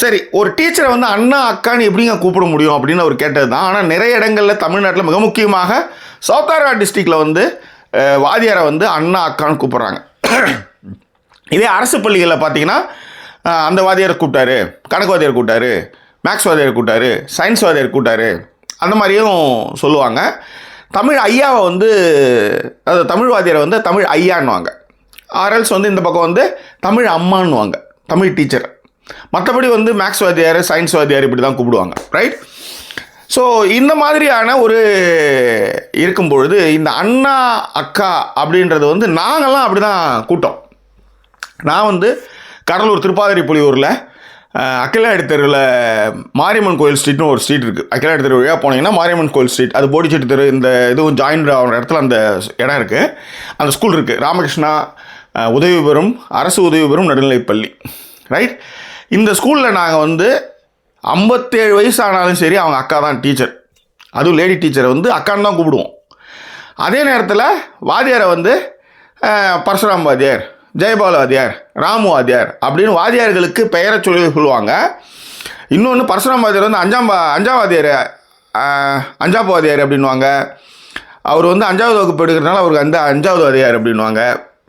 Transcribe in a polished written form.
சரி, ஒரு டீச்சரை வந்து அண்ணா அக்கான்னு எப்படிங்க கூப்பிட முடியும் அப்படின்னு அவர் கேட்டது தான். ஆனால் நிறைய இடங்களில் தமிழ்நாட்டில் மிக முக்கியமாக சவுத்தாரா டிஸ்ட்ரிக்டில் வந்து வாத்தியாரை வந்து அண்ணா அக்கான்னு கூப்பிட்றாங்க. இதே அரசு பள்ளிகளில் பார்த்தீங்கன்னா அந்த வாத்தியாரை கூப்பிட்டாரு, கணக்கு வாத்தியார் கூப்பிட்டாரு, மேக்ஸ் வாத்தியார் கூப்பிட்டாரு, சயின்ஸ் வாத்தியார் கூப்பிட்டாரு, அந்த மாதிரியும் சொல்லுவாங்க. தமிழ் ஐயாவை வந்து அது தமிழ் வாத்தியாரை வந்து தமிழ் ஐயான்னுவாங்க. ஆர்எல்ஸ் வந்து இந்த பக்கம் வந்து தமிழ் அம்மான்னுவாங்க, தமிழ் டீச்சர். மற்றபடி வந்து மேக்ஸ் வாத்தியார், சயின்ஸ் வாத்தியார் இப்படி தான் கூப்பிடுவாங்க, ரைட்? ஸோ இந்த மாதிரியான ஒரு இருக்கும்பொழுது இந்த அண்ணா அக்கா அப்படின்றது வந்து நாங்கள்லாம் அப்படி தான் கூட்டம். நான் வந்து கடலூர் திருப்பாதிரி புலியூரில் அக்கிலாடி தெருவில் மாரியம்மன் கோயில் ஸ்ட்ரீட்னு ஒரு ஸ்ட்ரீட் இருக்குது. அக்கிலாடி தெரு வழியாக போனீங்கன்னா மாரியம்மன் கோயில் ஸ்ட்ரீட், அது போடிச்செட்டி தெரு, இந்த இதுவும் ஜாயின் ஆகிற இடத்துல அந்த இடம் இருக்குது. அந்த ஸ்கூல் இருக்குது, ராமகிருஷ்ணா உதவி பெறும் அரசு உதவி பெறும் நடுநிலைப்பள்ளி, ரைட்? இந்த ஸ்கூலில் நாங்கள் வந்து 57 வயசு ஆனாலும் சரி அவங்க அக்கா தான் டீச்சர். அதுவும் லேடி டீச்சரை வந்து அக்கான்னு தான் கூப்பிடுவோம். அதே நேரத்தில் வாத்தியாரை வந்து பரசுராம் வாத்தியார், ஜெயபால் வாத்தியார், ராமு வாத்தியார் அப்படின்னு வாத்தியார்களுக்கு பெயரை சொல்லி சொல்லுவாங்க. இன்னொன்று பரசுராம் வாத்தியார் வந்து அஞ்சாம் வாத்தியார், அஞ்சாப்பு வாத்தியார் அப்படின்வாங்க. அவர் வந்து 5வது வகுப்பு எடுக்கிறதுனால அவருக்கு அந்த 5வது வாத்தியார் அப்படின்வாங்க.